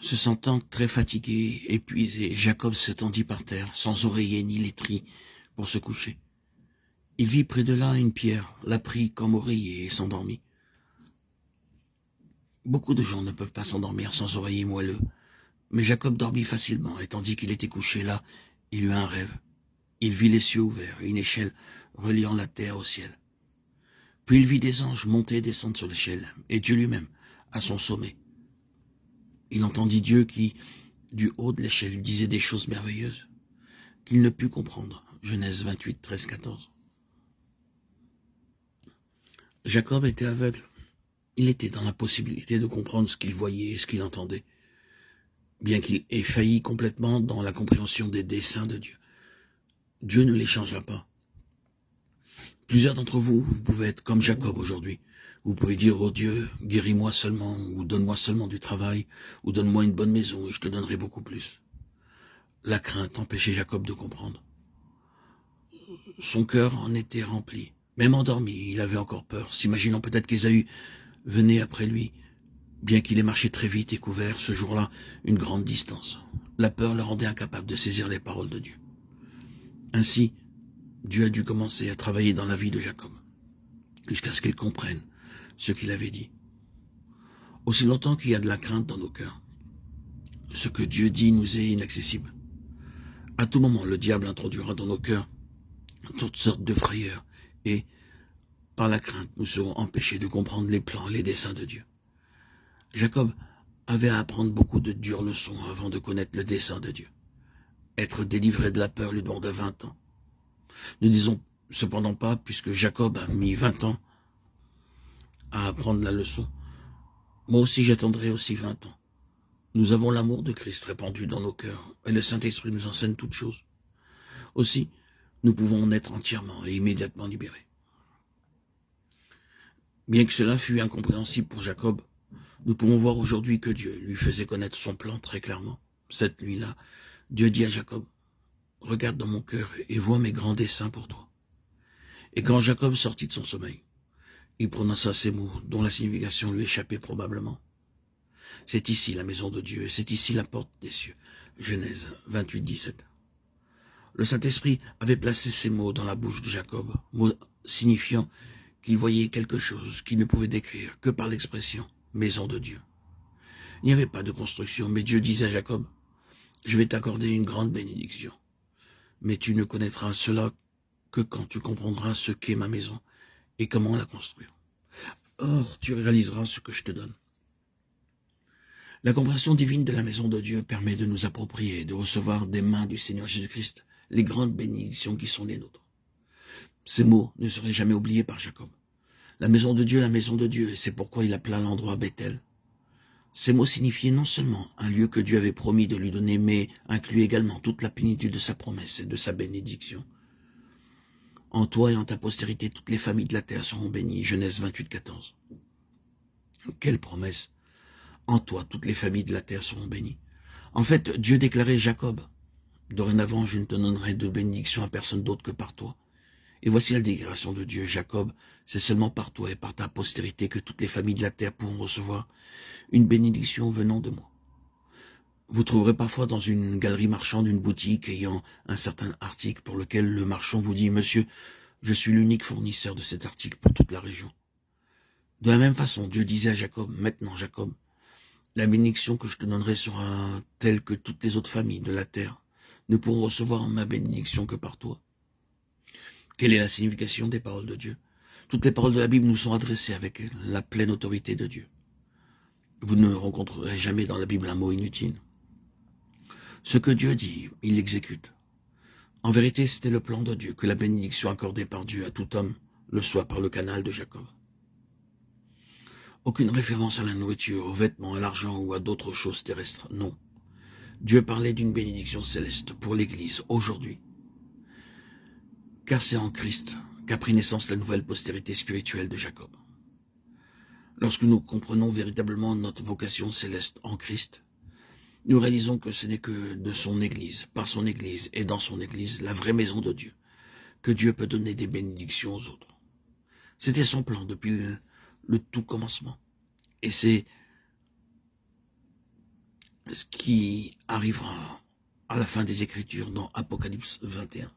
Se sentant très fatigué, épuisé, Jacob s'étendit par terre, sans oreiller ni laiterie, pour se coucher. Il vit près de là une pierre, la prit comme oreiller et s'endormit. Beaucoup de gens ne peuvent pas s'endormir sans oreiller moelleux, mais Jacob dormit facilement, et tandis qu'il était couché là, il eut un rêve. Il vit les cieux ouverts, une échelle reliant la terre au ciel. Puis il vit des anges monter et descendre sur l'échelle, et Dieu lui-même, à son sommet. Il entendit Dieu qui, du haut de l'échelle, lui disait des choses merveilleuses qu'il ne put comprendre. Genèse 28, 13, 14. Jacob était aveugle. Il était dans l'impossibilité de comprendre ce qu'il voyait et ce qu'il entendait, bien qu'il ait failli complètement dans la compréhension des desseins de Dieu. Dieu ne les changea pas. Plusieurs d'entre vous, vous pouvez être comme Jacob aujourd'hui. Vous pouvez dire, oh Dieu, guéris-moi seulement, ou donne-moi seulement du travail, ou donne-moi une bonne maison, et je te donnerai beaucoup plus. La crainte empêchait Jacob de comprendre. Son cœur en était rempli. Même endormi, il avait encore peur, s'imaginant peut-être qu'Ésaü venait après lui, bien qu'il ait marché très vite et couvert ce jour-là une grande distance. La peur le rendait incapable de saisir les paroles de Dieu. Ainsi, Dieu a dû commencer à travailler dans la vie de Jacob, jusqu'à ce qu'il comprenne ce qu'il avait dit. Aussi longtemps qu'il y a de la crainte dans nos cœurs, ce que Dieu dit nous est inaccessible. À tout moment, le diable introduira dans nos cœurs toutes sortes de frayeurs, et, par la crainte, nous serons empêchés de comprendre les plans et les desseins de Dieu. Jacob avait à apprendre beaucoup de dures leçons avant de connaître le dessein de Dieu. Être délivré de la peur lui demanda 20 ans. Ne disons cependant pas, puisque Jacob a mis 20 ans à apprendre la leçon, moi aussi j'attendrai aussi 20 ans. Nous avons l'amour de Christ répandu dans nos cœurs, et le Saint-Esprit nous enseigne toutes choses. Aussi, nous pouvons en être entièrement et immédiatement libérés. Bien que cela fût incompréhensible pour Jacob, nous pouvons voir aujourd'hui que Dieu lui faisait connaître son plan très clairement. Cette nuit-là, Dieu dit à Jacob, « Regarde dans mon cœur et vois mes grands desseins pour toi. » Et quand Jacob sortit de son sommeil, il prononça ces mots dont la signification lui échappait probablement. C'est ici la maison de Dieu, c'est ici la porte des cieux. Genèse 28, 17. Le Saint-Esprit avait placé ces mots dans la bouche de Jacob, mots signifiant qu'il voyait quelque chose qu'il ne pouvait décrire que par l'expression « maison de Dieu ». Il n'y avait pas de construction, mais Dieu disait à Jacob, « Je vais t'accorder une grande bénédiction, mais tu ne connaîtras cela que quand tu comprendras ce qu'est ma maison et comment la construire. Or, tu réaliseras ce que je te donne. » La compréhension divine de la maison de Dieu permet de nous approprier et de recevoir des mains du Seigneur Jésus-Christ les grandes bénédictions qui sont les nôtres. Ces mots ne seraient jamais oubliés par Jacob. La maison de Dieu, et c'est pourquoi il appela l'endroit Bethel. Ces mots signifiaient non seulement un lieu que Dieu avait promis de lui donner, mais incluaient également toute la plénitude de sa promesse et de sa bénédiction. En toi et en ta postérité, toutes les familles de la terre seront bénies. Genèse 28, 14. Quelle promesse! En toi, toutes les familles de la terre seront bénies. En fait, Dieu déclarait Jacob, « Dorénavant, je ne te donnerai de bénédiction à personne d'autre que par toi. » Et voici la déclaration de Dieu, Jacob, c'est seulement par toi et par ta postérité que toutes les familles de la terre pourront recevoir une bénédiction venant de moi. Vous trouverez parfois dans une galerie marchande une boutique ayant un certain article pour lequel le marchand vous dit « Monsieur, je suis l'unique fournisseur de cet article pour toute la région. » De la même façon, Dieu disait à Jacob, « Maintenant, Jacob, la bénédiction que je te donnerai sera telle que toutes les autres familles de la terre ne pourront recevoir ma bénédiction que par toi. » Quelle est la signification des paroles de Dieu? Toutes les paroles de la Bible nous sont adressées avec la pleine autorité de Dieu. Vous ne rencontrerez jamais dans la Bible un mot inutile. Ce que Dieu dit, il l'exécute. En vérité, c'était le plan de Dieu que la bénédiction accordée par Dieu à tout homme le soit par le canal de Jacob. Aucune référence à la nourriture, aux vêtements, à l'argent ou à d'autres choses terrestres, non. Dieu parlait d'une bénédiction céleste pour l'Église aujourd'hui. Car c'est en Christ qu'a pris naissance la nouvelle postérité spirituelle de Jacob. Lorsque nous comprenons véritablement notre vocation céleste en Christ, nous réalisons que ce n'est que de son Église, par son Église et dans son Église, la vraie maison de Dieu, que Dieu peut donner des bénédictions aux autres. C'était son plan depuis le tout commencement. Et c'est ce qui arrivera à la fin des Écritures dans Apocalypse 21.